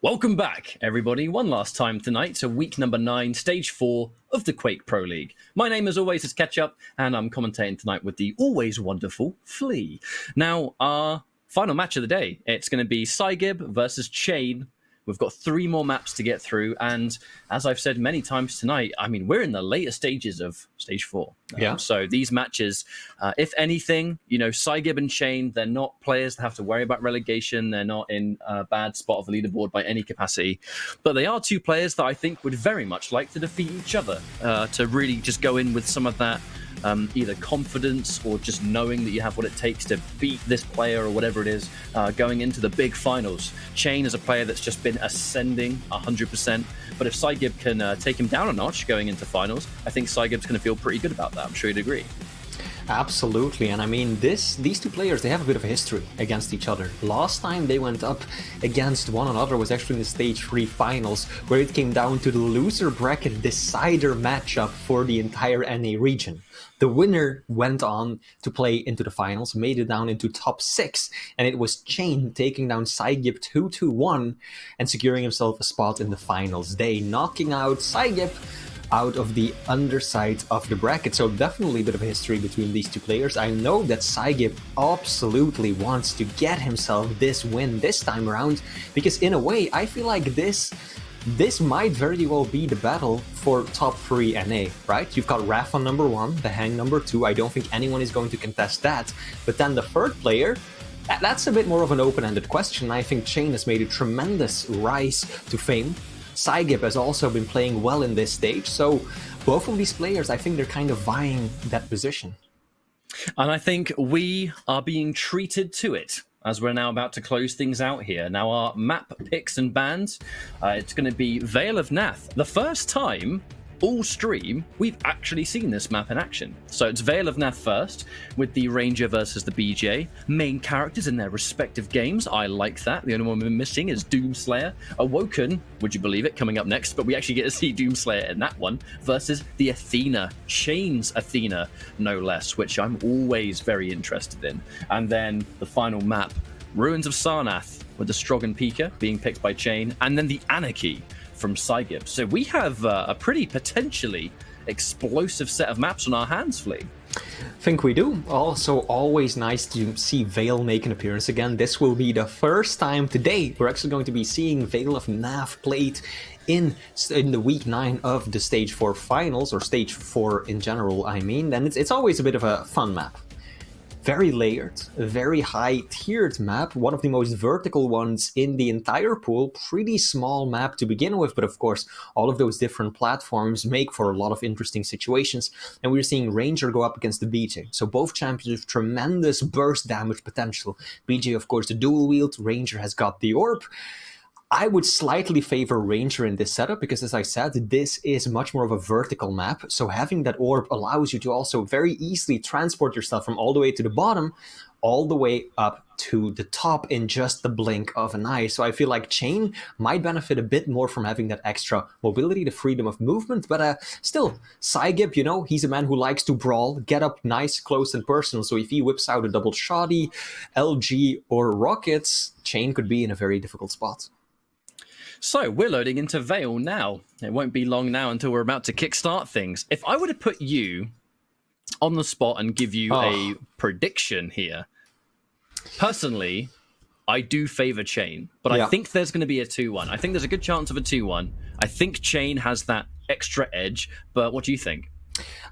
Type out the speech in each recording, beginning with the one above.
Welcome back, everybody, one last time tonight to week number 9, stage 4 of the Quake Pro League. My name, as always, is Ketchup, and I'm commentating tonight with the always wonderful Flea. Now, our final match of the day, it's going to be psygib versus cha1n. We've got 3 more maps to get through, and as I've said many times tonight, I mean, we're in the later stages of stage 4. So these matches, if anything, you know, psygib and cha1n, they're not players that have to worry about relegation. They're not in a bad spot of the leaderboard by any capacity. But they are 2 players that I think would very much like to defeat each other, to really just go in with some of that either confidence or just knowing that you have what it takes to beat this player or whatever it is going into the big finals. cha1n is a player that's just been ascending 100%, but if psygib can take him down a notch going into finals, I think psygib's going to feel pretty good about that. I'm sure you'd agree. Absolutely, and I mean, these 2 players, they have a bit of a history against each other. Last time they went up against one another was actually in the Stage 3 finals, where it came down to the loser bracket decider matchup for the entire NA region. The winner went on to play into the finals, made it down into top 6, and it was cha1n taking down psygib 2-1 and securing himself a spot in the finals day, knocking out psygib out of the underside of the bracket. So definitely a bit of a history between these 2 players. I know that psygib absolutely wants to get himself this win this time around, because in a way I feel like this might very well be the battle for top 3 NA, right? You've got Raph on number 1, the Hang number 2. I don't think anyone is going to contest that. But then the 3rd player, that's a bit more of an open-ended question. I think cha1n has made a tremendous rise to fame. psygib has also been playing well in this stage, so both of these players, I think they're kind of vying that position. And I think we are being treated to it, as we're now about to close things out here. Now, our map picks and bans, it's going to be Vale of Nath. The first time all stream we've actually seen this map in action. So it's Vale of Nath first, with the Ranger versus the BJ. Main characters in their respective games. I like that. The only one we're missing is Doomslayer. Awoken, would you believe it, coming up next, but we actually get to see Doomslayer in that one, versus the Athena, cha1n's Athena, no less, which I'm always very interested in. And then the final map, Ruins of Sarnath, with the Strogan Pika being picked by cha1n, and then the Anarchy from psygib. So we have a pretty potentially explosive set of maps on our hands, Flea. Think we do. Also, always nice to see Vale make an appearance again. This will be the first time today we're actually going to be seeing Vale of Nath played in the week 9 of the stage 4 finals, or stage 4 in general, I mean. And it's always a bit of a fun map. Very layered, very high tiered map, one of the most vertical ones in the entire pool. Pretty small map to begin with, but of course all of those different platforms make for a lot of interesting situations. And we're seeing Ranger go up against the BJ, so both champions with tremendous burst damage potential. BJ, of course, the dual wield, Ranger has got the orb. I would slightly favor Ranger in this setup because, as I said, this is much more of a vertical map, so having that orb allows you to also very easily transport yourself from all the way to the bottom, all the way up to the top in just the blink of an eye. So I feel like cha1n might benefit a bit more from having that extra mobility, the freedom of movement, but still, psygib, you know, he's a man who likes to brawl, get up nice, close and personal, so if he whips out a double shoddy, LG or rockets, cha1n could be in a very difficult spot. So we're loading into Vale now. It won't be long now until we're about to kickstart things. If I were to put you on the spot and give you a prediction here, personally, I do favor cha1n, but I think there's going to be a 2-1. I think there's a good chance of a 2-1. I think cha1n has that extra edge, but what do you think?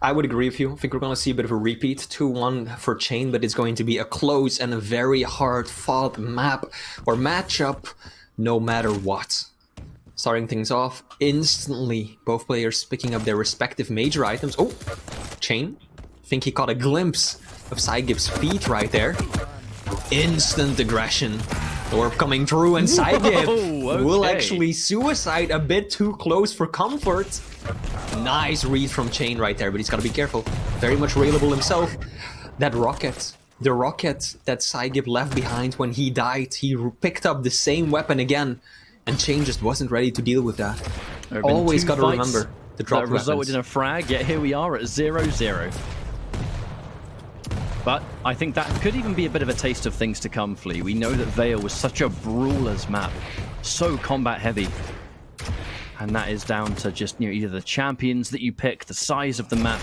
I would agree with you. I think we're going to see a bit of a repeat, 2-1 for cha1n, but it's going to be a close and a very hard-fought map or matchup no matter what. Starting things off, instantly, both players picking up their respective major items. Oh, cha1n. I think he caught a glimpse of psygib's feet right there. Instant aggression. The orb coming through, and psygib will actually suicide a bit too close for comfort. Nice read from cha1n right there, but he's got to be careful. Very much railable himself. That rocket. The rocket that psygib left behind when he died, he picked up the same weapon again. And cha1n just wasn't ready to deal with that. Always got to remember to drop that resulted in a frag, yet here we are at 0-0. But I think that could even be a bit of a taste of things to come, Flea. We know that Vale was such a brawler's map, so combat heavy. And that is down to just, you know, either the champions that you pick, the size of the map,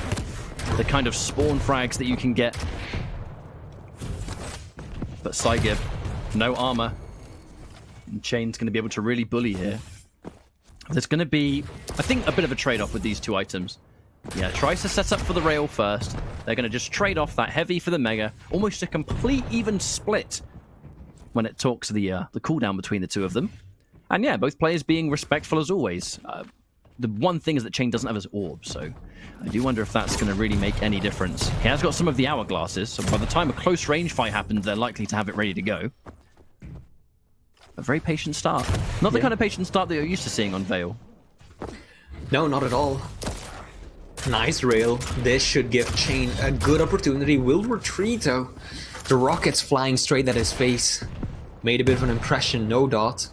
the kind of spawn frags that you can get. But Scigib, no armor. And cha1n's going to be able to really bully here. There's going to be, I think, a bit of a trade-off with these two items. Yeah, tries to set up for the rail first. They're going to just trade off that heavy for the mega. Almost a complete even split when it talks to the cooldown between the two of them. And yeah, both players being respectful as always. The one thing is that cha1n doesn't have his orb, so I do wonder if that's going to really make any difference. He has got some of the hourglasses, so by the time a close range fight happens, they're likely to have it ready to go. A very patient start. Not the kind of patient start that you're used to seeing on Vale. No, not at all. Nice rail. This should give cha1n a good opportunity. Will retreat though. The rockets flying straight at his face. Made a bit of an impression, no doubt.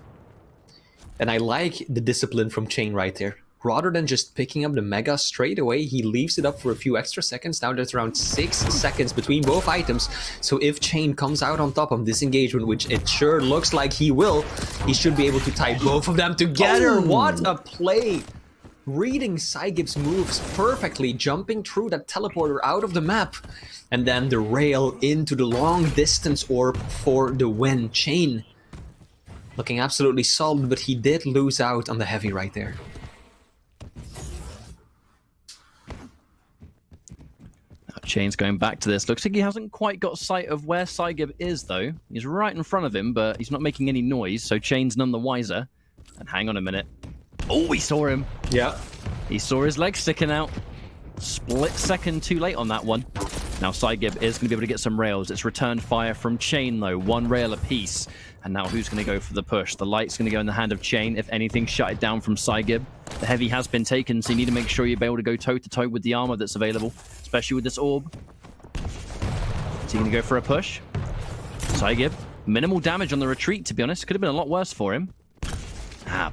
And I like the discipline from cha1n right there. Rather than just picking up the mega straight away, he leaves it up for a few extra seconds. Now there's around 6 seconds between both items. So if cha1n comes out on top of this engagement, which it sure looks like he will, he should be able to tie both of them together. Oh. What a play! Reading psygib's moves perfectly, jumping through that teleporter out of the map. And then the rail into the long distance orb for the win. cha1n looking absolutely solid, but he did lose out on the heavy right there. cha1n's going back to this. Looks like he hasn't quite got sight of where Scigib is, though. He's right in front of him, but he's not making any noise, so cha1n's none the wiser. And hang on a minute. Oh, we saw him. Yeah. He saw his leg sticking out. Split second too late on that one. Now Scigib is going to be able to get some rails. It's returned fire from cha1n, though. 1 rail apiece. And now who's going to go for the push? The light's going to go in the hand of cha1n. If anything, shut it down from Scigib. The heavy has been taken, so you need to make sure you're able to go toe-to-toe with the armor that's available, especially with this orb. Is he going to go for a push? Scigib, minimal damage on the retreat, to be honest. Could have been a lot worse for him.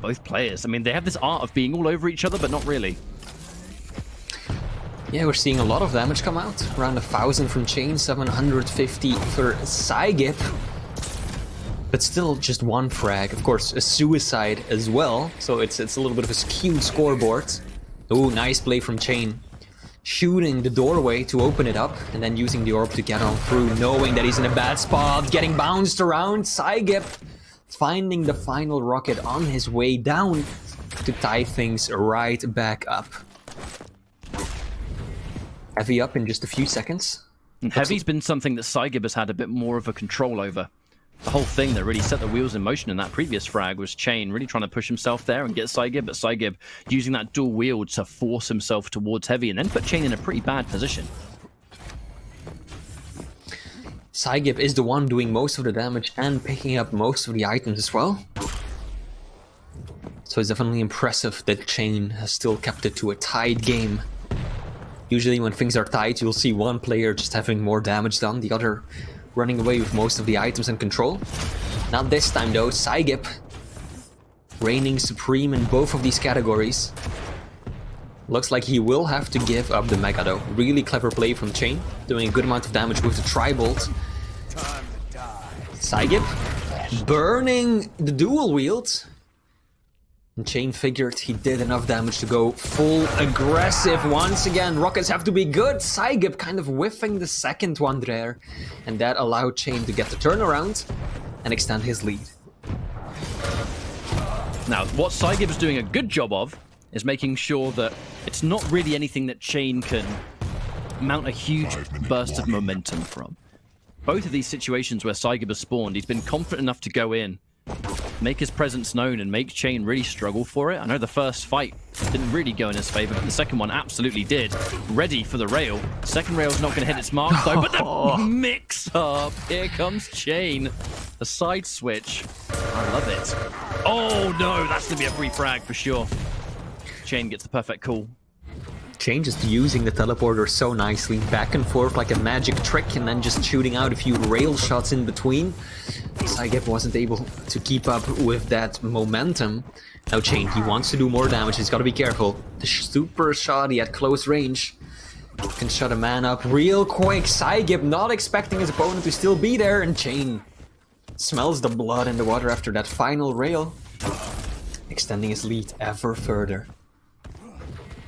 Both players. I mean, they have this art of being all over each other, but not really. Yeah, we're seeing a lot of damage come out. Around 1,000 from cha1n, 750 for Scigib. But still just 1 frag. Of course, a suicide as well. So it's a little bit of a skewed scoreboard. Oh, nice play from cha1n. Shooting the doorway to open it up, and then using the orb to get on through, knowing that he's in a bad spot, getting bounced around. Scigib finding the final rocket on his way down to tie things right back up. Heavy up in just a few seconds. And heavy's been something that Scigib has had a bit more of a control over. The whole thing that really set the wheels in motion in that previous frag was cha1n really trying to push himself there and get Scigib, but Scigib using that dual wield to force himself towards heavy and then put cha1n in a pretty bad position. Scigib is the one doing most of the damage and picking up most of the items as well. So it's definitely impressive that cha1n has still kept it to a tied game. Usually when things are tight, you'll see one player just having more damage done, the other running away with most of the items and control. Not this time though, Scigib reigning supreme in both of these categories. Looks like he will have to give up the mega though. Really clever play from cha1n, doing a good amount of damage with the tri-bolt. Scigib burning the dual wield. And cha1n figured he did enough damage to go full aggressive once again. Rockets have to be good. Scigib kind of whiffing the second one there. And that allowed cha1n to get the turnaround and extend his lead. Now, what Scigib is doing a good job of is making sure that it's not really anything that cha1n can mount a huge burst of momentum from. Both of these situations where Scigib has spawned, he's been confident enough to go in, make his presence known, and make cha1n really struggle for it. I know the first fight didn't really go in his favor, but the second one absolutely did. Ready for the rail. Second rail's not going to hit its mark, though, but the mix-up! Here comes cha1n. The side switch. I love it. Oh, no, that's going to be a free frag for sure. cha1n gets the perfect call. cha1n just using the teleporter so nicely, back and forth like a magic trick, and then just shooting out a few rail shots in between. Scigib wasn't able to keep up with that momentum. Now cha1n, he wants to do more damage, he's got to be careful. The super shoddy at close range. Can shut a man up real quick. Scigib not expecting his opponent to still be there, and cha1n smells the blood in the water after that final rail, extending his lead ever further.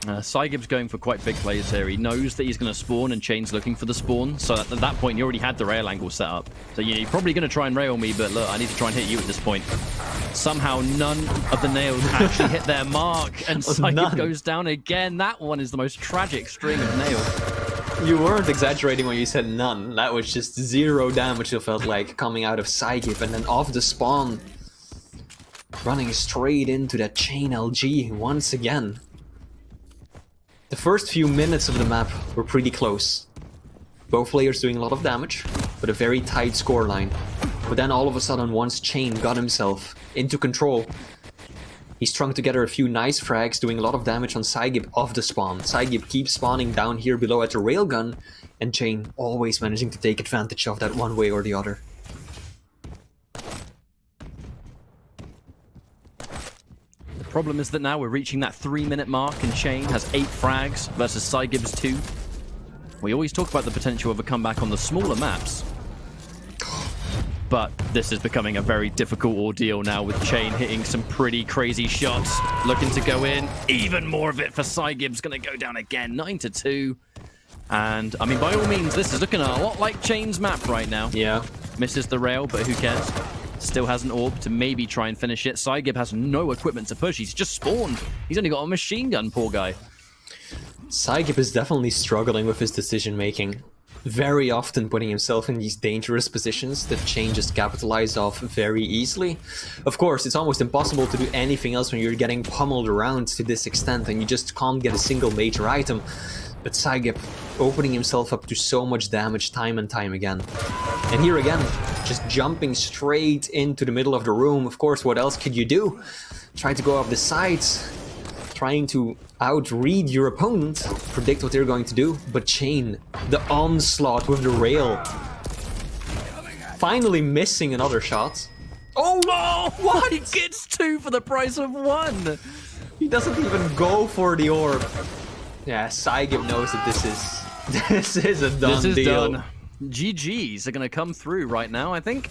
Scigib's going for quite big plays here. He knows that he's going to spawn, and cha1n's looking for the spawn. So at that point, you already had the rail angle set up. So you're probably going to try and rail me, but look, I need to try and hit you at this point. Somehow, none of the nails actually hit their mark, and Scigib goes down again. That one is the most tragic string of nails. You weren't exaggerating when you said none. That was just 0 damage, it felt like, coming out of Scigib, and then off the spawn, running straight into that cha1n LG once again. The first few minutes of the map were pretty close. Both players doing a lot of damage, but a very tight scoreline. But then all of a sudden, once cha1n got himself into control, he strung together a few nice frags, doing a lot of damage on Scigib off the spawn. Scigib keeps spawning down here below at the railgun, and cha1n always managing to take advantage of that one way or the other. Problem is that now we're reaching that 3-minute mark, and cha1n has 8 frags versus Scigib's 2. We always talk about the potential of a comeback on the smaller maps, but this is becoming a very difficult ordeal now, with cha1n hitting some pretty crazy shots, looking to go in. Even more of it for Scigib's going to go down again, 9-2. And I mean, by all means, this is looking a lot like cha1n's map right now. Yeah. Misses the rail, but who cares? Still has an orb to maybe try and finish it. Scigib has no equipment to push. He's just spawned. He's only got a machine gun, poor guy. Scigib is definitely struggling with his decision making. Very often putting himself in these dangerous positions that cha1n just capitalized off very easily. Of course, it's almost impossible to do anything else when you're getting pummeled around to this extent and you just can't get a single major item. But Scigib opening himself up to so much damage time and time again. And here again, just jumping straight into the middle of the room. Of course, what else could you do? Try to go up the sides, trying to outread your opponent, predict what they're going to do. But cha1n, the onslaught with the rail. Finally missing another shot. Oh no! What? He gets 2 for the price of 1! He doesn't even go for the orb. Yeah, Scigib knows that this is a done deal. Done. GGs are going to come through right now, I think.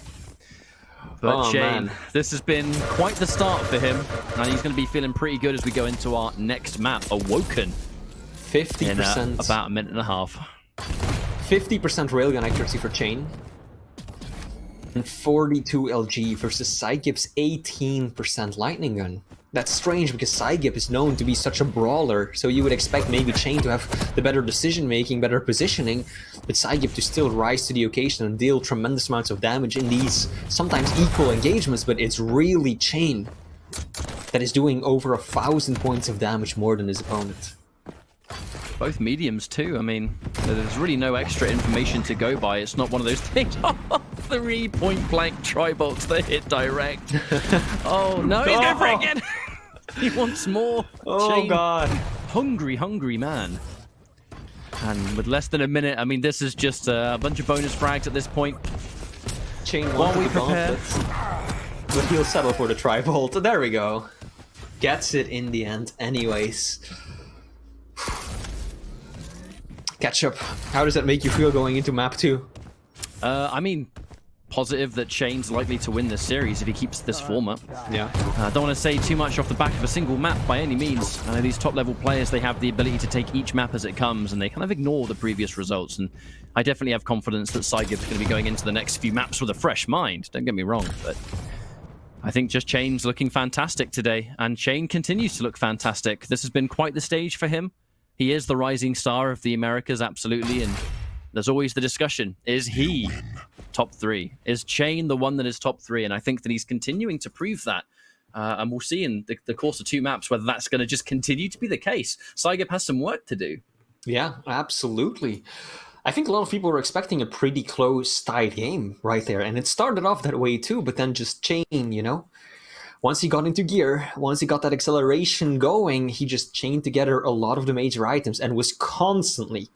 But cha1n, man, this has been quite the start for him, and he's going to be feeling pretty good as we go into our next map, Awoken. 50%. In about a minute and a half. 50% railgun accuracy for cha1n. And 42 LG versus Scigib's 18% lightning gun. That's strange because Scigib is known to be such a brawler, so you would expect maybe cha1n to have the better decision making, better positioning, but Scigib to still rise to the occasion and deal tremendous amounts of damage in these sometimes equal engagements, but it's really cha1n that is doing over 1,000 points of damage more than his opponent. Both mediums too. I mean, there's really no extra information to go by. It's not one of those things. 3 point-blank tri-bolts that hit direct. Oh no, he's going for it again. He wants more. Oh cha1n, god. hungry man. And with less than a minute, I mean, this is just a bunch of bonus frags at this point. cha1n While we the prepare, but he'll settle for the tri-bolt. There we go. Gets it in the end anyways. Ketchup, how does that make you feel going into map 2? I mean, positive that cha1n's likely to win this series if he keeps this form up. Yeah. I don't want to say too much off the back of a single map by any means. I know these top-level players, they have the ability to take each map as it comes, and they kind of ignore the previous results. And I definitely have confidence that Scigib's going to be going into the next few maps with a fresh mind. Don't get me wrong, but I think just cha1n's looking fantastic today, and cha1n continues to look fantastic. This has been quite the stage for him. He is the rising star of the Americas, absolutely, and there's always the discussion. Is he top 3? Is cha1n the one that is top 3? And I think that he's continuing to prove that. And we'll see in the course of 2 maps whether that's going to just continue to be the case. Scigib has some work to do. Yeah, absolutely. I think a lot of people were expecting a pretty close tied game right there. And it started off that way too, but then just cha1n, you know? Once he got into gear, once he got that acceleration going, he just chained together a lot of the major items and was constantly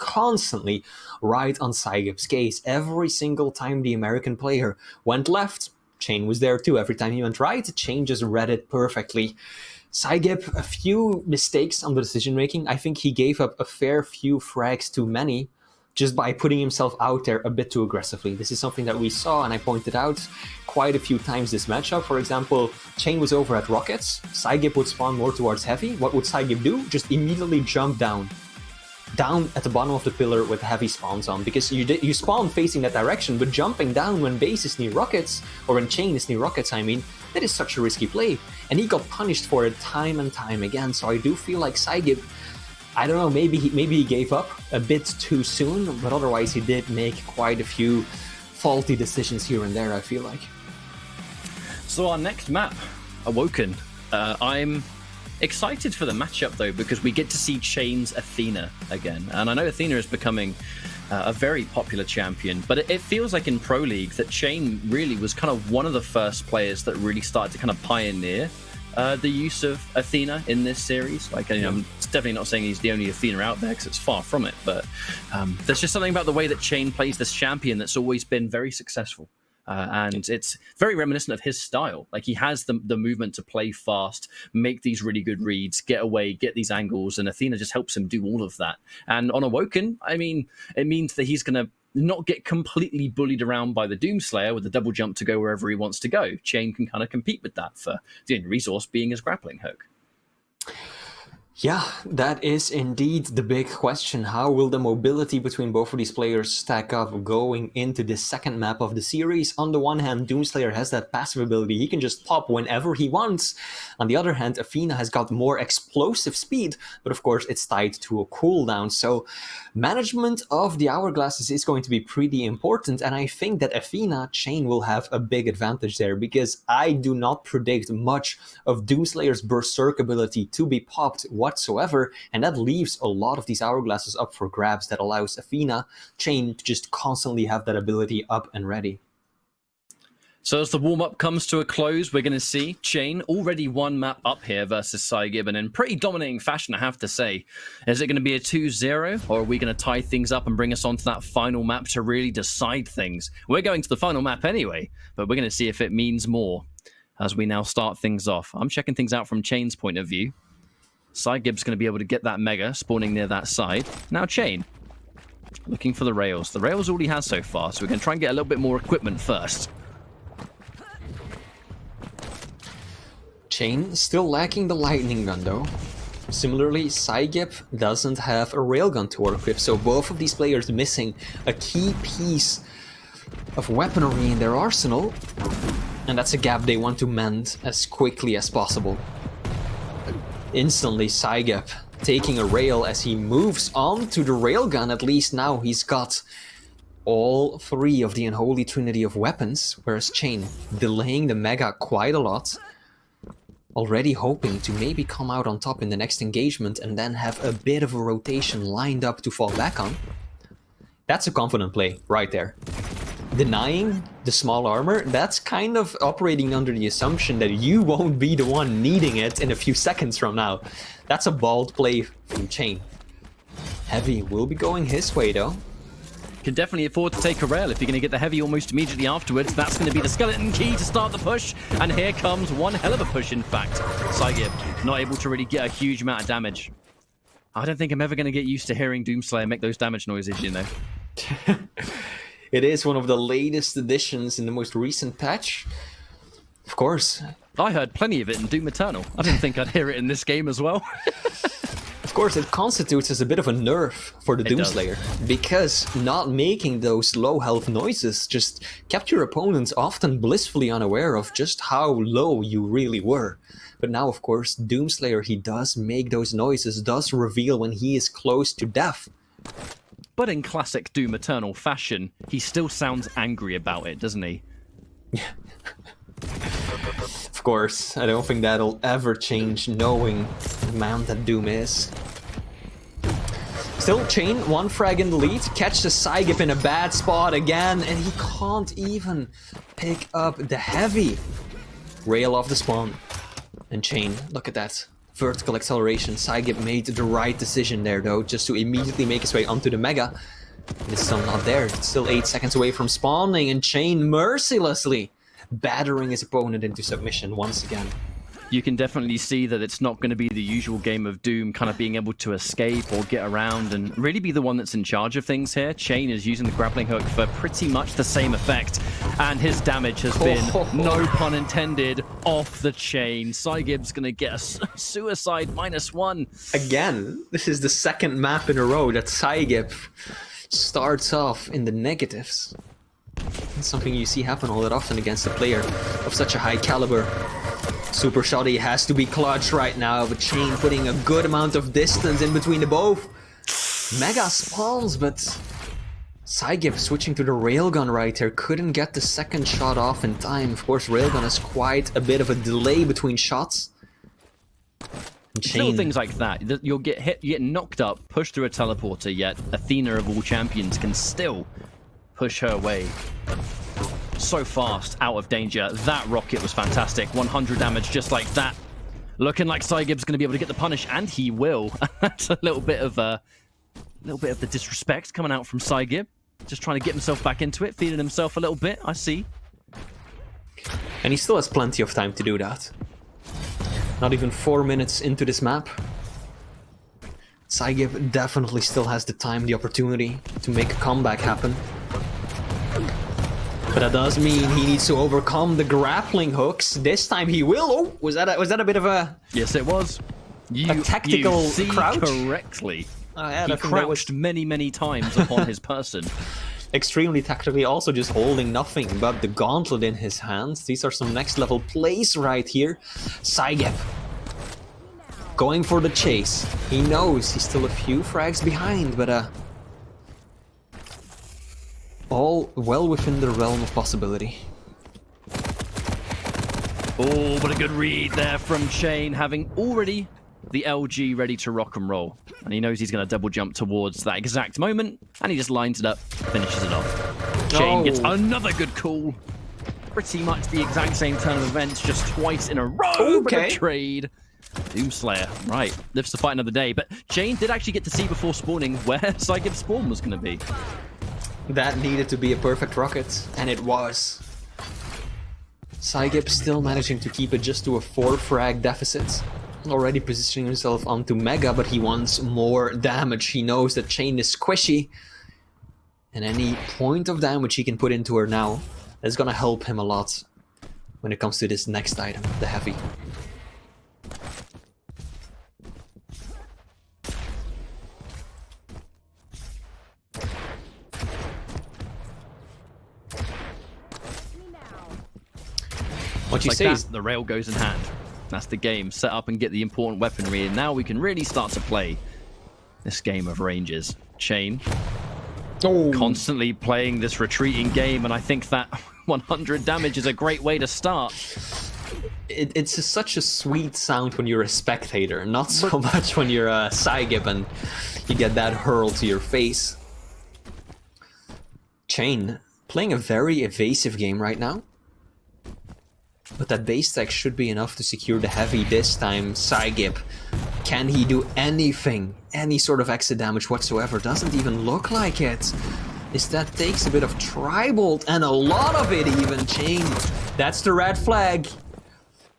right on Scigib's case. Every single time the American player went left, cha1n was there too. Every time he went right, cha1n just read it perfectly. Scigib, a few mistakes on the decision making. I think he gave up a fair few frags too many just by putting himself out there a bit too aggressively. This is something that we saw, and I pointed out quite a few times this matchup. For example, cha1n was over at rockets, Scigib would spawn more towards heavy. What would Scigib do? Just immediately jump down at the bottom of the pillar with heavy spawns on, because you spawn facing that direction, but jumping down when base is near rockets, or when cha1n is near rockets, I mean, that is such a risky play, and he got punished for it time and time again. So I do feel like Scigib, I don't know, maybe he gave up a bit too soon, but otherwise he did make quite a few faulty decisions here and there, I feel like. So our next map, Awoken. I'm excited for the matchup though, because we get to see cha1n's Athena again, and I know Athena is becoming a very popular champion, but it feels like in Pro League that cha1n really was kind of one of the first players that really started to kind of pioneer the use of Athena in this series. Like, you know, I'm definitely not saying he's the only Athena out there, because it's far from it, but there's just something about the way that cha1n plays this champion that's always been very successful. And it's very reminiscent of his style. Like, he has the movement to play fast, make these really good reads, get away, get these angles, and Athena just helps him do all of that. And on Awoken, I mean, it means that he's going to not get completely bullied around by the Doomslayer with the double jump to go wherever he wants to go. cha1n can kind of compete with that, for the only resource being his grappling hook. Yeah, that is indeed the big question. How will the mobility between both of these players stack up going into the second map of the series? On the one hand, Doomslayer has that passive ability. He can just pop whenever he wants. On the other hand, Athena has got more explosive speed, but of course it's tied to a cooldown. So management of the hourglasses is going to be pretty important, and I think that Athena, cha1n will have a big advantage there, because I do not predict much of Doomslayer's Berserk ability to be popped whatsoever, and that leaves a lot of these hourglasses up for grabs. That allows Athena, cha1n to just constantly have that ability up and ready. So as the warm-up comes to a close, we're going to see cha1n already one map up here versus psygib, and in pretty dominating fashion, I have to say. Is it going to be a 2-0, or are we going to tie things up and bring us onto that final map to really decide things? We're going to the final map anyway, but we're going to see if it means more as we now start things off. I'm checking things out from cha1n's point of view. Psygib's going to be able to get that Mega spawning near that side. Now cha1n looking for the rails. The rails all he has so far, so we're going to try and get a little bit more equipment first. cha1n still lacking the lightning gun though. Similarly, Scigib doesn't have a railgun to work with, so both of these players missing a key piece of weaponry in their arsenal, and that's a gap they want to mend as quickly as possible. Instantly, Scigib taking a rail as he moves on to the railgun. At least now he's got all three of the unholy trinity of weapons, whereas cha1n delaying the Mega quite a lot, already hoping to maybe come out on top in the next engagement and then have a bit of a rotation lined up to fall back on. That's a confident play right there. Denying the small armor, that's kind of operating under the assumption that you won't be the one needing it in a few seconds from now. That's a bold play from cha1n. Heavy will be going his way though. Can definitely afford to take a rail if you're going to get the heavy almost immediately afterwards. That's going to be the skeleton key to start the push, and here comes one hell of a push, in fact. Scigib not able to really get a huge amount of damage. I don't think I'm ever going to get used to hearing Doomslayer make those damage noises, you know. It is one of the latest additions in the most recent patch. Of course. I heard plenty of it in Doom Eternal. I didn't think I'd hear it in this game as well. Of course, it constitutes as a bit of a nerf for the Doomslayer, because not making those low health noises just kept your opponents often blissfully unaware of just how low you really were. But now, of course, Doomslayer, he does make those noises, does reveal when he is close to death. But in classic Doom Eternal fashion, he still sounds angry about it, doesn't he? Of course, I don't think that'll ever change, knowing the man that Doom is. Still, cha1n, one frag in the lead, catch the Scigib in a bad spot again, and he can't even pick up the heavy. Rail off the spawn. And cha1n, look at that. Vertical acceleration. Scigib made the right decision there though, just to immediately make his way onto the Mega. And it's still not there. It's still 8 seconds away from spawning, and cha1n mercilessly battering his opponent into submission once again. You can definitely see that it's not going to be the usual game of Doom, kind of being able to escape or get around and really be the one that's in charge of things here. cha1n is using the grappling hook for pretty much the same effect, and his damage has been, no pun intended, off the chain. Psygib's going to get a suicide -1. Again, this is the second map in a row that Scigib starts off in the negatives. It's something you see happen all that often against a player of such a high caliber. Super Shoddy has to be clutch right now, but cha1n putting a good amount of distance in between the both. Mega spawns, but Scigib switching to the railgun right here, couldn't get the second shot off in time. Of course, railgun has quite a bit of a delay between shots. Little things like that. You'll get hit, you get knocked up, pushed through a teleporter, yet Athena of all champions can still push her way so fast out of danger. That rocket was fantastic. 100 damage just like that. Looking like Scigib's going to be able to get the punish, and he will. That's a little bit of the disrespect coming out from Scigib. Just trying to get himself back into it, feeling himself a little bit, I see. And he still has plenty of time to do that. Not even 4 minutes into this map. Scigib definitely still has the time, the opportunity to make a comeback happen. But that does mean he needs to overcome the grappling hooks. This time he will. Oh, was that a bit of a... Yes, it was. A tactical you see crouch? Correctly. Yeah, he crouched many times upon his person. Extremely tactically, also just holding nothing but the gauntlet in his hands. These are some next level plays right here. Scigib going for the chase. He knows he's still a few frags behind, but all well within the realm of possibility. Oh, what a good read there from cha1n, having already the LG ready to rock and roll. And he knows he's going to double jump towards that exact moment, and he just lines it up, finishes it off. cha1n gets another good call. Pretty much the exact same turn of events, just twice in a row, but a trade. Doomslayer, right, lives to fight another day. But cha1n did actually get to see before spawning where Scigib's spawn was going to be. That needed to be a perfect rocket, and it was. Scigib still managing to keep it just to a 4 frag deficit. Already positioning himself onto Mega, but he wants more damage. He knows that cha1n is squishy, and any point of damage he can put into her now is gonna help him a lot when it comes to this next item, the heavy. What you say is the rail goes in hand. That's the game. Set up and get the important weaponry, and now we can really start to play this game of ranges. cha1n constantly playing this retreating game, and I think that 100 damage is a great way to start. It's such a sweet sound when you're a spectator, not so much when you're a Scigib and you get that hurled to your face. cha1n playing a very evasive game right now. But that base stack should be enough to secure the heavy this time. Scigib, can he do anything? Any sort of exit damage whatsoever? Doesn't even look like it. That takes a bit of tribal, and a lot of it even. cha1n, that's the red flag.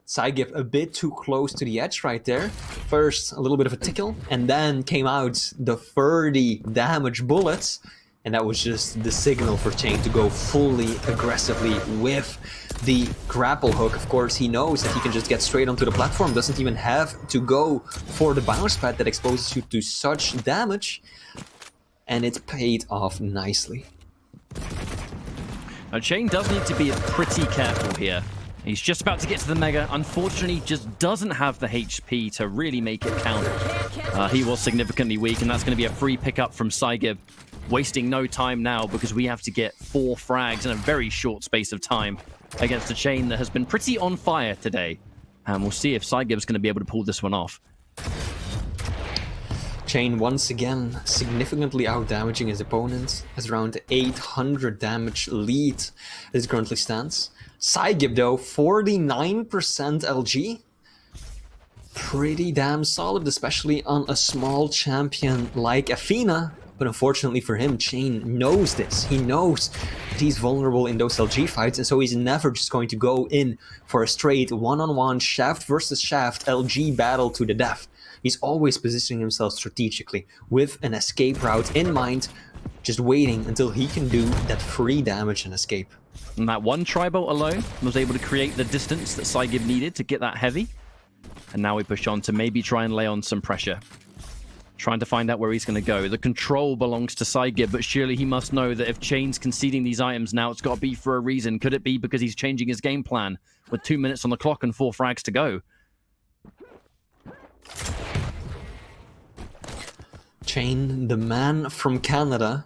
Scigib a bit too close to the edge right there. First, a little bit of a tickle, and then came out the 30 damage bullets. And that was just the signal for cha1n to go fully aggressively with the grapple hook. Of course, he knows that he can just get straight onto the platform, doesn't even have to go for the bounce pad that exposes you to such damage. And it paid off nicely. Now, cha1n does need to be pretty careful here. He's just about to get to the Mega. Unfortunately, just doesn't have the HP to really make it count. He was significantly weak, and that's going to be a free pickup from Scigib. Wasting no time now because we have to get 4 frags in a very short space of time against a cha1n that has been pretty on fire today. And we'll see if Scigib's going to be able to pull this one off. cha1n once again significantly out-damaging his opponent. Has around 800 damage lead as it currently stands. Scigib though, 49% LG. Pretty damn solid, especially on a small champion like Athena. But unfortunately for him, cha1n knows this. He knows that he's vulnerable in those LG fights, and so he's never just going to go in for a straight one-on-one shaft versus shaft LG battle to the death. He's always positioning himself strategically with an escape route in mind, just waiting until he can do that free damage and escape. And that one tri-bolt alone was able to create the distance that psygib needed to get that heavy. And now we push on to maybe try and lay on some pressure. Trying to find out where he's going to go. The control belongs to psygib, but surely he must know that if cha1n's conceding these items now, it's got to be for a reason. Could it be because he's changing his game plan with 2 minutes on the clock and 4 frags to go? cha1n, the man from Canada,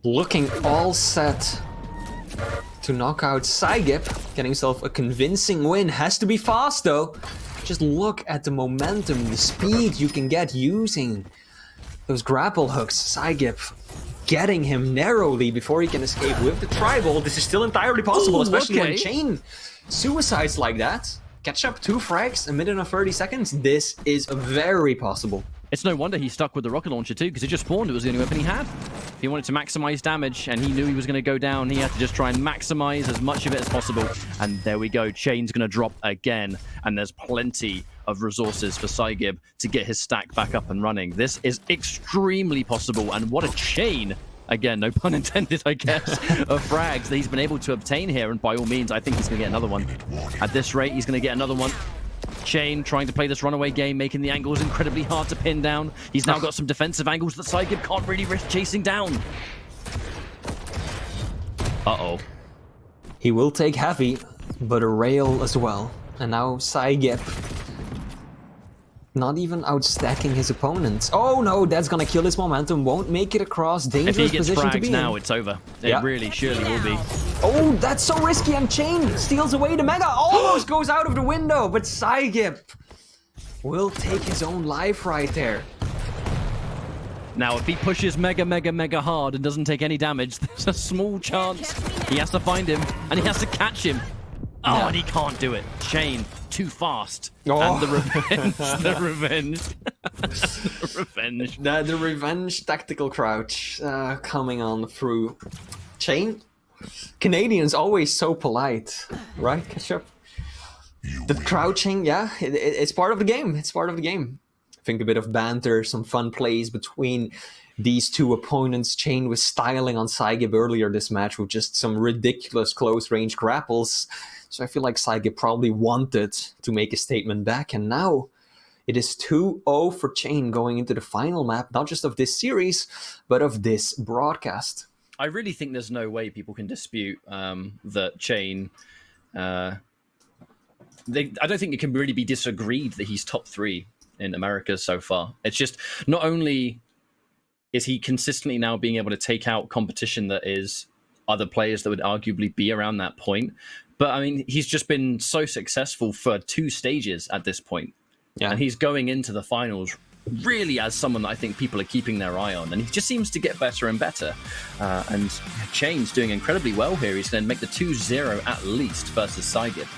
looking all set to knock out psygib, getting himself a convincing win. Has to be fast though. Just look at the momentum, the speed you can get using those grapple hooks. psygib getting him narrowly before he can escape with the tri-bolt. This is still entirely possible, Ooh, especially when okay. cha1n suicides like that. Catch up 2 frags, a minute and 30 seconds. This is very possible. It's no wonder he stuck with the rocket launcher too, because it just spawned. It was the only weapon he had. He wanted to maximize damage, and he knew he was going to go down. He had to just try and maximize as much of it as possible. And there we go. cha1n's going to drop again, and there's plenty of resources for psygib to get his stack back up and running. This is extremely possible, and what a chain. Again, no pun intended, I guess, of frags that he's been able to obtain here. And by all means, I think he's going to get another one. At this rate, he's going to get another one. cha1n trying to play this runaway game, making the angles incredibly hard to pin down. He's now got some defensive angles that psygib can't really risk chasing down. Uh-oh. He will take heavy, but a rail as well. And now psygib not even outstacking his opponents. Oh no, that's gonna kill his momentum. Won't make it across. Dangerous if he gets position to fragged be now, in. it's over. It Yeah. really surely will be. Oh, that's so risky, and cha1n steals away the mega. Almost goes out of the window, but psygib will take his own life right there. Now, if he pushes mega hard and doesn't take any damage, there's a small chance he has to find him, and he has to catch him. Oh, Yeah. and he can't do it. cha1n, too fast. Oh. And the revenge. The revenge. The revenge. The revenge tactical crouch coming on through. cha1n, Canadians always so polite, right, Ketchup? The crouching, yeah, it's part of the game. It's part of the game. I think a bit of banter, some fun plays between these two opponents. cha1n was styling on psygib earlier this match with just some ridiculous close-range grapples. So I feel like psygib probably wanted to make a statement back, and now it is 2-0 for cha1n going into the final map, not just of this series, but of this broadcast. I really think there's no way people can dispute that cha1n... I don't think it can really be disagreed that he's top 3 in America so far. It's just, not only is he consistently now being able to take out competition that is other players that would arguably be around that point, but I mean, he's just been so successful for 2 stages at this point. Yeah. And he's going into the finals really as someone that I think people are keeping their eye on. And he just seems to get better and better. And cha1n's doing incredibly well here. He's going to make the 2-0 at least versus psygib.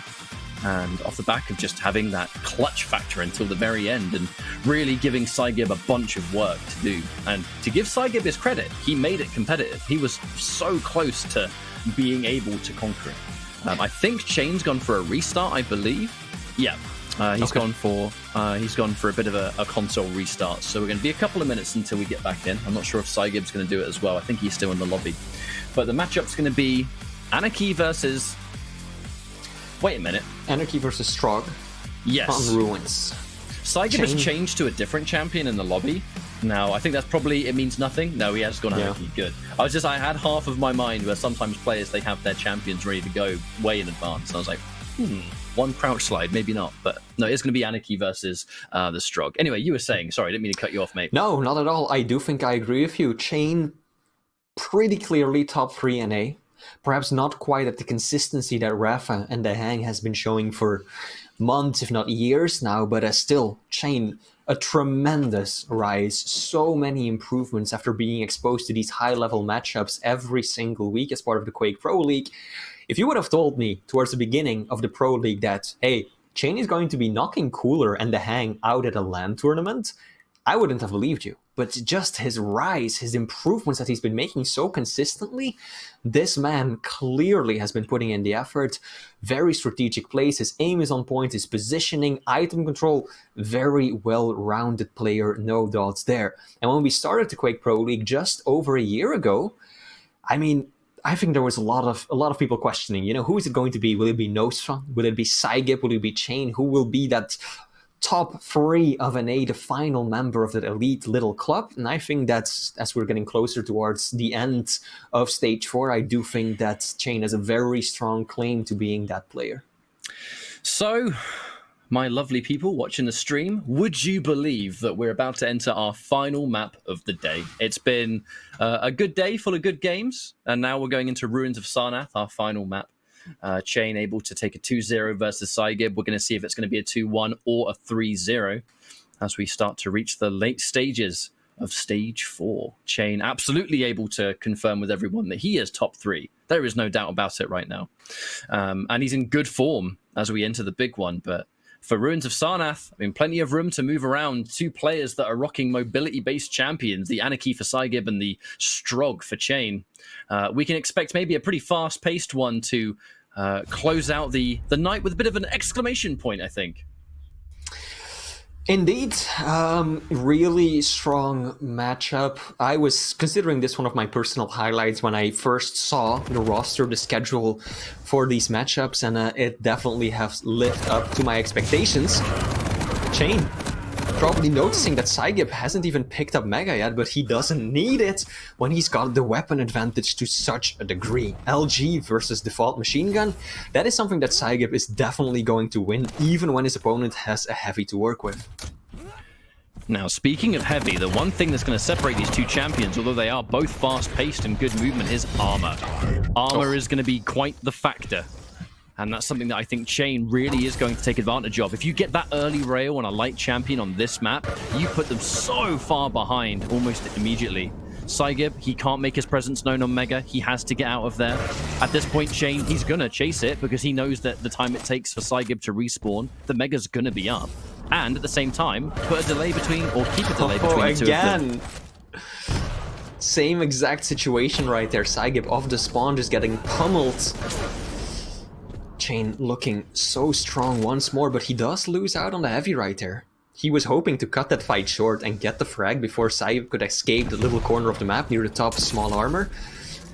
And off the back of just having that clutch factor until the very end and really giving psygib a bunch of work to do. And to give psygib his credit, he made it competitive. He was so close to being able to conquer it. I think cha1n's gone for a restart, I believe. Yeah, he's gone for a bit of a console restart. So we're going to be a couple of minutes until we get back in. I'm not sure if psygib's going to do it as well. I think he's still in the lobby. But the matchup's going to be Anarchy versus... Wait a minute. Anarchy versus Strog. Yes. On Ruins. psygib has changed to a different champion in the lobby. Now, I think that's probably, it means nothing. No, he has gone Anarchy. Good. I had half of my mind where sometimes players, they have their champions ready to go way in advance. And I was like, one crouch slide, maybe not. But no, it's going to be Anarchy versus the Strog. Anyway, you were saying, sorry, I didn't mean to cut you off, mate. No, not at all. I do think I agree with you. cha1n pretty clearly top 3 NA. Perhaps not quite at the consistency that Rafa and the Hang has been showing for months, if not years now, but still, cha1n, a tremendous rise. So many improvements after being exposed to these high-level matchups every single week as part of the Quake Pro League. If you would have told me towards the beginning of the Pro League that, hey, cha1n is going to be knocking Cooler and the Hang out at a LAN tournament, I wouldn't have believed you. but just his rise, his improvements that he's been making so consistently, this man clearly has been putting in the effort. Very strategic plays, his aim is on point, his positioning, item control, very well-rounded player, no doubts there. And when we started the Quake Pro League just over a year ago, I mean, I think there was a lot of people questioning, you know, who is it going to be? Will it be Nostra? Will it be psygib? Will it be cha1n? Who will be that top 3 of NA, the final member of that elite little club? And I think that's, as we're getting closer towards the end of Stage 4, I do think that cha1n has a very strong claim to being that player. So, my lovely people watching the stream, would you believe that we're about to enter our final map of the day? It's been a good day full of good games, and now we're going into Ruins of Sarnath, our final map. cha1n able to take a 2-0 versus psygib. We're going to see if it's going to be a 2-1 or a 3-0 as we start to reach the late stages of Stage 4. cha1n absolutely able to confirm with everyone that he is top 3. There is no doubt about it right now. And he's in good form as we enter the big one, but for Ruins of Sarnath, I mean, plenty of room to move around. 2 players that are rocking mobility-based champions, the Anarchy for psygib and the Strog for cha1n. We can expect maybe a pretty fast-paced one to close out the night with a bit of an exclamation point, I think. Indeed, really strong matchup. I was considering this one of my personal highlights when I first saw the roster, the schedule for these matchups, and it definitely has lived up to my expectations. cha1n probably noticing that psygib hasn't even picked up Mega yet, but he doesn't need it when he's got the weapon advantage to such a degree. LG versus default machine gun, that is something that psygib is definitely going to win, even when his opponent has a heavy to work with. Now, speaking of heavy, the one thing that's going to separate these 2 champions, although they are both fast-paced and good movement, is armor. Armor is going to be quite the factor. And that's something that I think cha1n really is going to take advantage of. If you get that early rail on a light champion on this map, you put them so far behind almost immediately. psygib, he can't make his presence known on Mega. He has to get out of there. At this point, cha1n, he's going to chase it because he knows that the time it takes for psygib to respawn, the Mega's going to be up. And at the same time, put a delay between, or keep a delay between the 2 of them. Same exact situation right there. psygib off the spawn, just getting pummeled. cha1n looking so strong once more, but he does lose out on the heavy right there. He was hoping to cut that fight short and get the frag before psygib could escape the little corner of the map near the top small armor.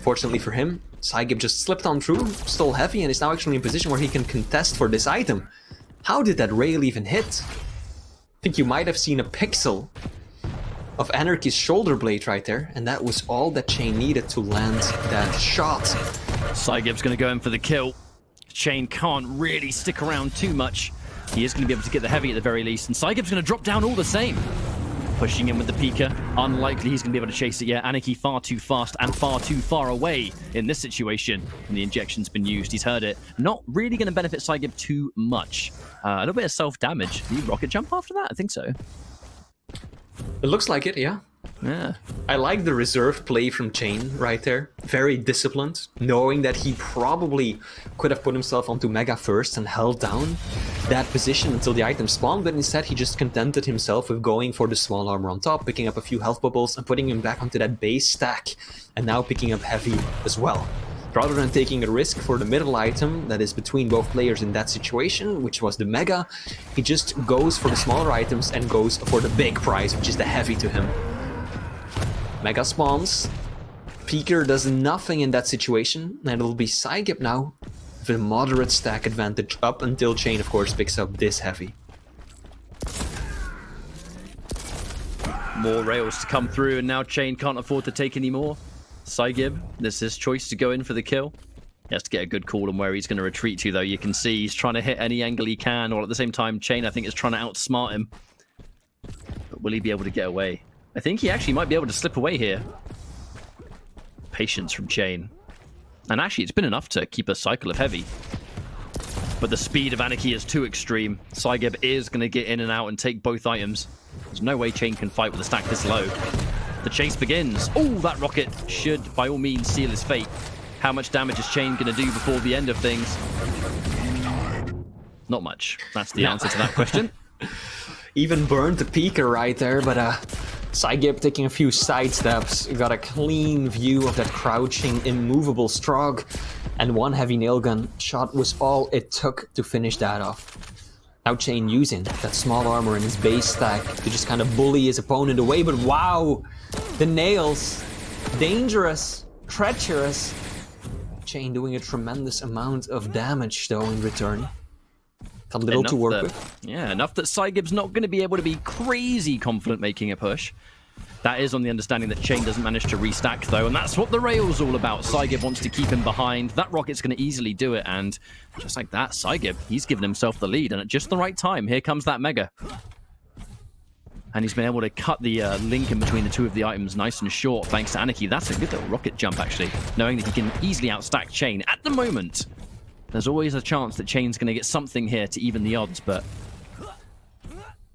Fortunately for him, psygib just slipped on through, stole heavy, and is now actually in a position where he can contest for this item. How did that rail even hit? I think you might have seen a pixel of Anarchy's shoulder blade right there, and that was all that cha1n needed to land that shot. psygib's going to go in for the kill. cha1n can't really stick around too much. He is going to be able to get the heavy at the very least, and psygib's going to drop down all the same. Pushing in with the Pika. Unlikely he's going to be able to chase it yet. Anarchy far too fast and far too far away in this situation. And the injection's been used. He's heard it. Not really going to benefit psygib too much. A little bit of self-damage. Did he rocket jump after that? I think so. It looks like it, yeah. Yeah. I like the reserved play from cha1n right there. Very disciplined, knowing that he probably could have put himself onto Mega first and held down that position until the item spawned, but instead he just contented himself with going for the small armor on top, picking up a few health bubbles and putting him back onto that base stack, and now picking up heavy as well. Rather than taking a risk for the middle item that is between both players in that situation, which was the Mega, he just goes for the smaller items and goes for the big prize, which is the heavy to him. Mega spawns. Peeker does nothing in that situation, and it'll be psygib now with a moderate stack advantage up until cha1n, of course, picks up this heavy. More rails to come through, and now cha1n can't afford to take any more. psygib, this is his choice to go in for the kill. He has to get a good call on where he's going to retreat to, though. You can see he's trying to hit any angle he can, while at the same time, cha1n, I think, is trying to outsmart him. But will he be able to get away? I think he actually might be able to slip away here. Patience from cha1n. And actually, it's been enough to keep a cycle of heavy. But the speed of Anarchy is too extreme. psygib is going to get in and out and take both items. There's no way cha1n can fight with a stack this low. The chase begins. Oh, that rocket should, by all means, seal his fate. How much damage is cha1n going to do before the end of things? Not much. That's the answer to that question. Even burned the Peeker right there, but Scigib taking a few side steps, got a clean view of that crouching, immovable Strog, and one heavy nail gun shot was all it took to finish that off. Now cha1n using that small armor in his base stack to just kind of bully his opponent away, but wow! The nails! Dangerous! Treacherous! cha1n doing a tremendous amount of damage though in return. Got a little to work with. Yeah, enough that Scigib's not going to be able to be crazy confident making a push. That is on the understanding that cha1n doesn't manage to restack though, and that's what the rail's all about. Scigib wants to keep him behind. That rocket's going to easily do it, and just like that, Scigib, he's given himself the lead, and at just the right time, here comes that Mega. And he's been able to cut the link in between the two of the items nice and short thanks to Anarchy. That's a good little rocket jump, actually, knowing that he can easily outstack cha1n. At the moment, there's always a chance that cha1n's going to get something here to even the odds, but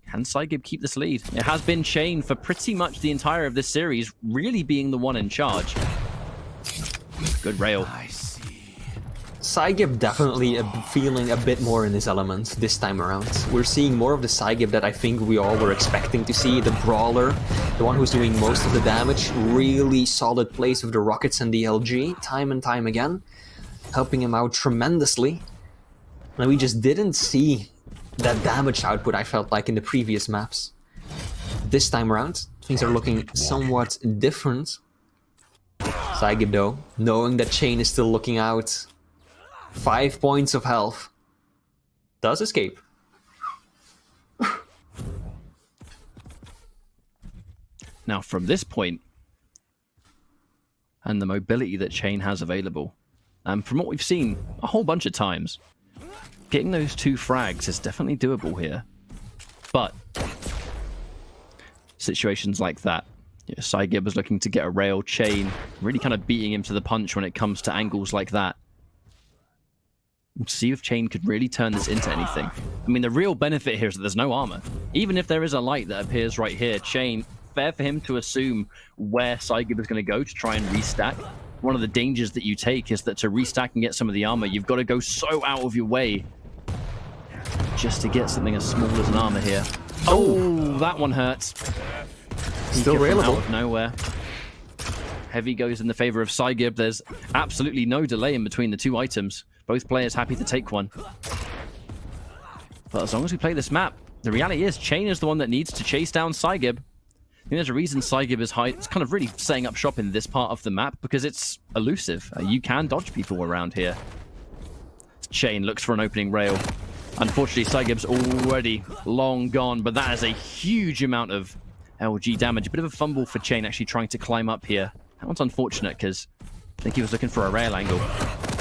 can Scigib keep this lead? It has been cha1n for pretty much the entire of this series, really being the one in charge. Good rail. Scigib definitely feeling a bit more in his element this time around. We're seeing more of the Scigib that I think we all were expecting to see. The brawler, the one who's doing most of the damage. Really solid plays with the rockets and the LG, time and time again. Helping him out tremendously. And we just didn't see that damage output I felt like in the previous maps. This time around, things are looking somewhat different. Scigib though, knowing that cha1n is still looking out. 5 points of health. Does escape. Now from this point, and the mobility that cha1n has available, and from what we've seen a whole bunch of times, getting those 2 frags is definitely doable here. But situations like that, you know, Scigib was looking to get a rail, cha1n really kind of beating him to the punch when it comes to angles like that. We'll see if cha1n could really turn this into anything. I mean, the real benefit here is that there's no armor. Even if there is a light that appears right here, cha1n, fair for him to assume where Scigib is going to go to try and restack. One of the dangers that you take is that to restack and get some of the armor, you've got to go so out of your way just to get something as small as an armor here. Oh, that one hurts. Still railable. Out of nowhere. Heavy goes in the favor of Scigib. There's absolutely no delay in between the 2 items. Both players happy to take one. But as long as we play this map, the reality is cha1n is the one that needs to chase down Scigib. I think there's a reason Scigib is high. It's kind of really setting up shop in this part of the map because it's elusive. You can dodge people around here. cha1n looks for an opening rail. Unfortunately, Scigib's already long gone, but that is a huge amount of LG damage. A bit of a fumble for cha1n actually trying to climb up here. That one's unfortunate because I think he was looking for a rail angle.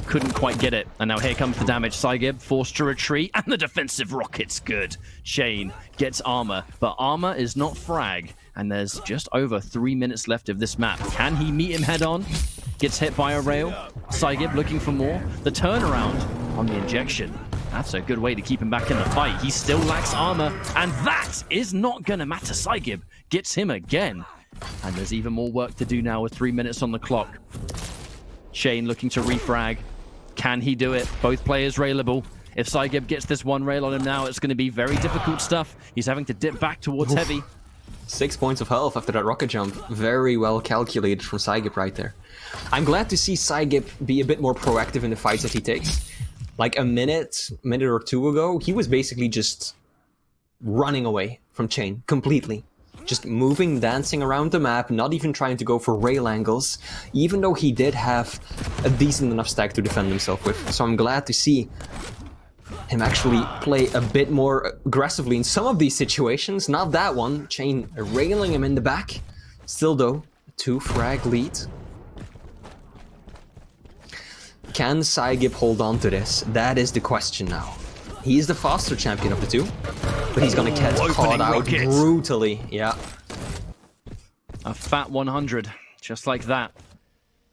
Couldn't quite get it. And now here comes the damage. Scigib forced to retreat, and the defensive rocket's good. cha1n gets armor, but armor is not frag. And there's just over 3 minutes left of this map. Can he meet him head on? Gets hit by a rail. Scigib looking for more. The turnaround on the injection. That's a good way to keep him back in the fight. He still lacks armor, and that is not going to matter. Scigib gets him again. And there's even more work to do now with 3 minutes on the clock. cha1n looking to refrag. Can he do it? Both players railable. If Scigib gets this one rail on him now, it's going to be very difficult stuff. He's having to dip back towards heavy. 6 points of health after that rocket jump. Very well calculated from Scigib right there. I'm glad to see Scigib be a bit more proactive in the fights that he takes. Like a minute or 2 ago, he was basically just running away from cha1n completely. Just moving, dancing around the map, not even trying to go for rail angles, even though he did have a decent enough stack to defend himself with. So I'm glad to see him actually play a bit more aggressively in some of these situations. Not that one, cha1n railing him in the back. Still though, 2 frag lead. Can Scigib hold on to this? That is the question now. He is the faster champion of the 2, but he's gonna get caught out brutally. Yeah. A fat 100, just like that.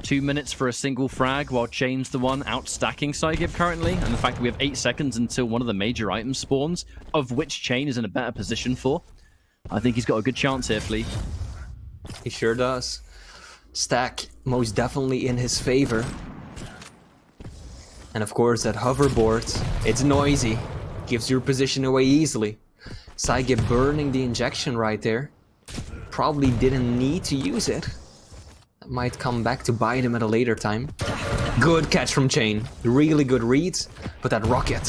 2 minutes for a single frag, while cha1n's the one outstacking Scigib currently, and the fact that we have 8 seconds until one of the major items spawns, of which cha1n is in a better position for. I think he's got a good chance here, Flea. He sure does. Stack most definitely in his favor. And of course that hoverboard, it's noisy, gives your position away easily. Scigib burning the injection right there. probably didn't need to use it. That might come back to bite him at a later time. Good catch from cha1n. Really good reads, but that rocket.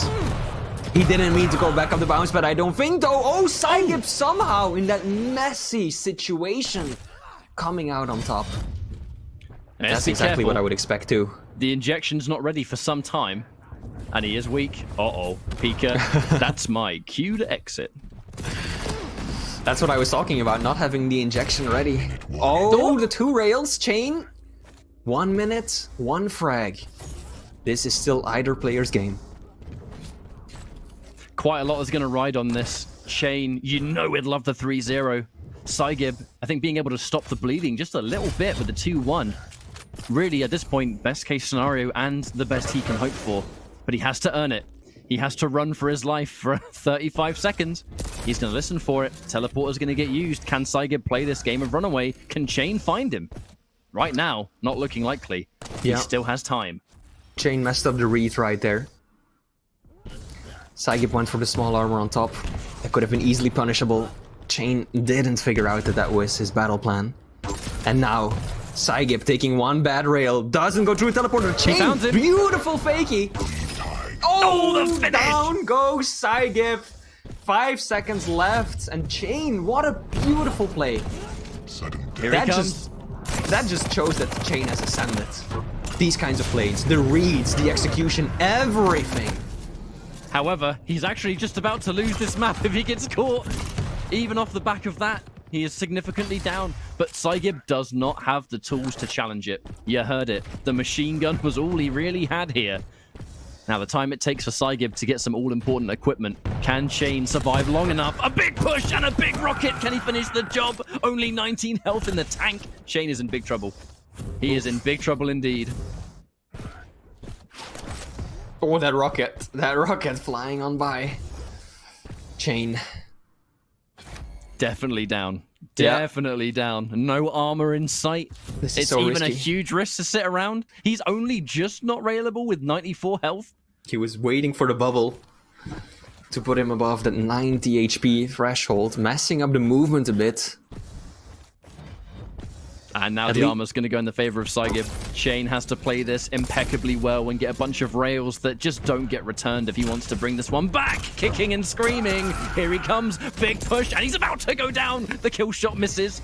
He didn't mean to go back up the bounce, but I don't think though. Oh, psygib somehow in that messy situation coming out on top. That's exactly what I would expect too. The injection's not ready for some time, and he is weak. Uh-oh, Pika, that's my cue to exit. That's what I was talking about, not having the injection ready. Oh, the 2 rails, cha1n. 1 minute, 1 frag. This is still either player's game. Quite a lot is going to ride on this. cha1n, you know he'd love the 3-0. Scigib, I think being able to stop the bleeding just a little bit with the 2-1. Really, at this point, best case scenario and the best he can hope for. But he has to earn it. He has to run for his life for 35 seconds. He's going to listen for it. Teleporter's going to get used. Can Scigib play this game of runaway? Can cha1n find him? Right now, not looking likely. Yeah. He still has time. cha1n messed up the read right there. Scigib went for the small armor on top. That could have been easily punishable. cha1n didn't figure out that that was his battle plan. And now, Scigib taking 1 bad rail, doesn't go through teleporter. cha1n, beautiful fakie. Oh, the finish! Down goes Scigib. 5 seconds left, and cha1n, what a beautiful play. Here he comes. That just shows that cha1n has ascended. These kinds of plays, the reads, the execution, everything. However, he's actually just about to lose this map if he gets caught. Even off the back of that, he is significantly down. But Scigib does not have the tools to challenge it. You heard it. The machine gun was all he really had here. Now, the time it takes for Scigib to get some all-important equipment. Can cha1n survive long enough? A big push and a big rocket. Can he finish the job? Only 19 health in the tank. cha1n is in big trouble. He is in big trouble indeed. Oh, that rocket. That rocket flying on by. cha1n. Definitely down. Definitely down. No armor in sight. This is it's so even risky. a huge risk to sit around. He's only just not railable with 94 health. He was waiting for the bubble to put him above that 90 HP threshold, messing up the movement a bit. And now the armor's going to go in the favor of Scigib. cha1n has to play this impeccably well and get a bunch of rails that just don't get returned if he wants to bring this one back. Kicking and screaming. Here he comes. Big push. And he's about to go down. The kill shot misses.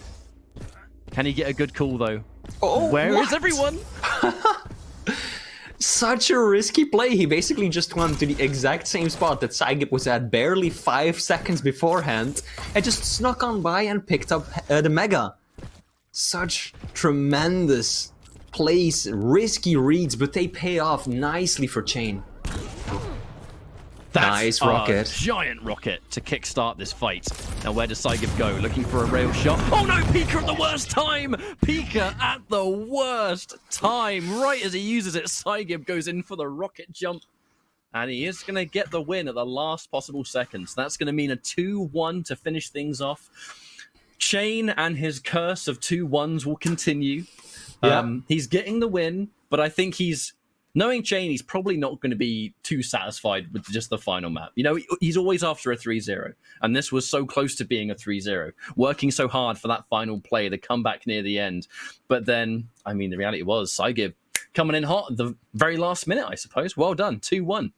Can he get a good call, though? Oh, Where is everyone? Such a risky play. He basically just went to the exact same spot that Scigib was at barely 5 seconds beforehand and just snuck on by and picked up the Mega. Such tremendous plays, risky reads, but they pay off nicely for cha1n. That's nice rocket. Giant rocket to kickstart this fight. Now where does Scigib go? Looking for a rail shot. Oh no, Pika at the worst time! Pika at the worst time. Right as he uses it, Scigib goes in for the rocket jump. And he is going to get the win at the last possible seconds. That's going to mean a 2-1 to finish things off. cha1n and his curse of 2 1s will continue. He's getting the win, but I think knowing cha1n, he's probably not going to be too satisfied with just the final map. You know, he's always after a 3-0, and this was so close to being a 3-0, working so hard for that final play, the comeback near the end. But then, I mean, the reality was Scigib coming in hot at the very last minute, I suppose. Well done, 2-1.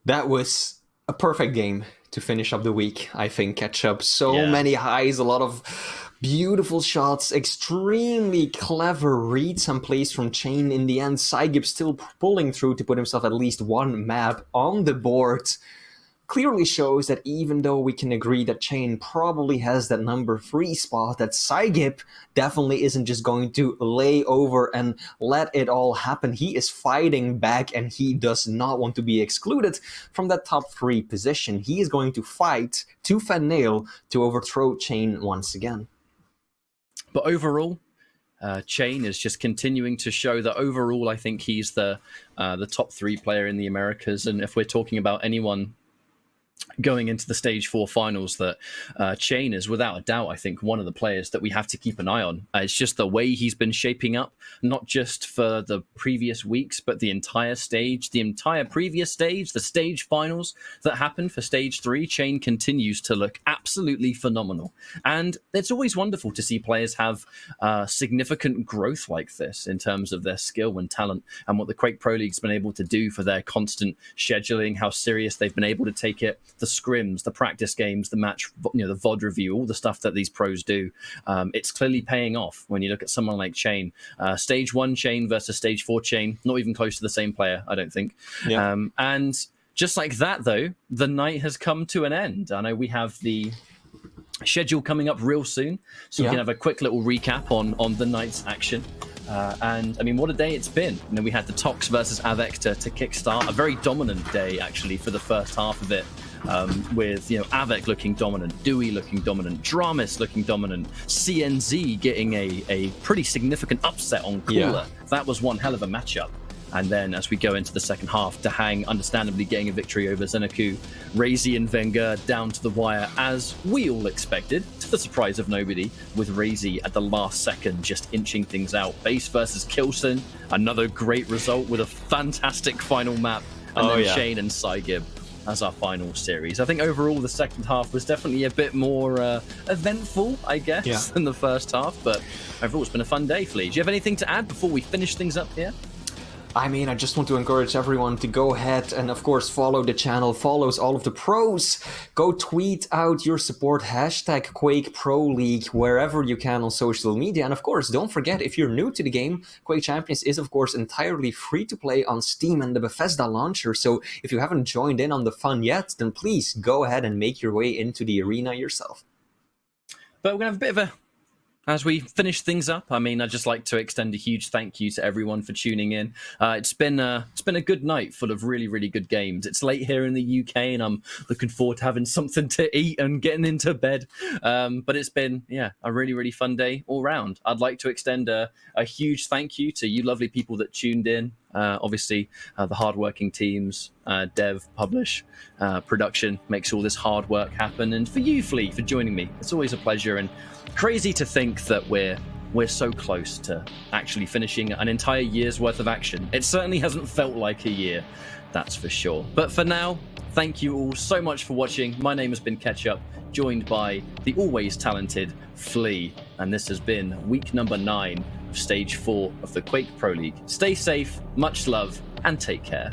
That was a perfect game to finish up the week, I think. Catch up so many highs, a lot of beautiful shots, extremely clever reads and plays from cha1n. In the end, Scigib still pulling through to put himself at least 1 map on the board. Clearly shows that even though we can agree that cha1n probably has that number 3 spot, that Scigib definitely isn't just going to lay over and let it all happen. He is fighting back, and he does not want to be excluded from that top 3 position. He is going to fight tooth and nail to overthrow cha1n once again. But overall, cha1n is just continuing to show that overall, I think he's the top 3 player in the Americas. And if we're talking about anyone going into the stage 4 finals that cha1n is without a doubt, I think, one of the players that we have to keep an eye on. It's just the way he's been shaping up, not just for the previous weeks, but the entire stage, the entire previous stage, the stage finals that happened for stage 3. cha1n continues to look absolutely phenomenal. And it's always wonderful to see players have significant growth like this in terms of their skill and talent, and what the Quake Pro League's been able to do for their constant scheduling, how serious they've been able to take it, the scrims, the practice games, the match, the VOD review, all the stuff that these pros do. It's clearly paying off when you look at someone like cha1n. Stage 1 cha1n versus stage 4 cha1n, not even close to the same player, I don't think. Yeah. And just like that, though, the night has come to an end. I know we have the schedule coming up real soon, so we can have a quick little recap on the night's action. And I mean, what a day it's been. We had the Tox versus Avec to kickstart. A very dominant day, actually, for the first half of it. With Avec looking dominant, Dewey looking dominant, Dramis looking dominant, CNZ getting a pretty significant upset on Cooler. That was one hell of a matchup. And then as we go into the second half, Dahang understandably getting a victory over Zenaku, Razy and Wenger down to the wire, as we all expected, to the surprise of nobody, with Razy at the last second just inching things out. Base versus Kilson, another great result with a fantastic final map, and then cha1n and psygib as our final series. I think overall the second half was definitely a bit more eventful, I guess, than the first half, but overall it's been a fun day, Flea. Do you have anything to add before we finish things up here? I mean, I just want to encourage everyone to go ahead and, of course, follow the channel, follows all of the pros. Go tweet out your support, hashtag Quake Pro League, wherever you can on social media. And, of course, don't forget, if you're new to the game, Quake Champions is, of course, entirely free to play on Steam and the Bethesda launcher. So if you haven't joined in on the fun yet, then please go ahead and make your way into the arena yourself. But we're going to have a bit of a... As we finish things up, I mean, I'd just like to extend a huge thank you to everyone for tuning in. It's been a good night full of really, really good games. It's late here in the UK, and I'm looking forward to having something to eat and getting into bed. But it's been, a really, really fun day all round. I'd like to extend a huge thank you to you lovely people that tuned in. Obviously, the hardworking teams, dev, publish, production makes all this hard work happen. And for you, Flea, for joining me. It's always a pleasure, and crazy to think that we're so close to actually finishing an entire year's worth of action. It certainly hasn't felt like a year, that's for sure. But for now, thank you all so much for watching. My name has been Ketchup, joined by the always talented Flea, and this has been week number 9 of stage 4 of the Quake Pro League. Stay safe, much love, and take care.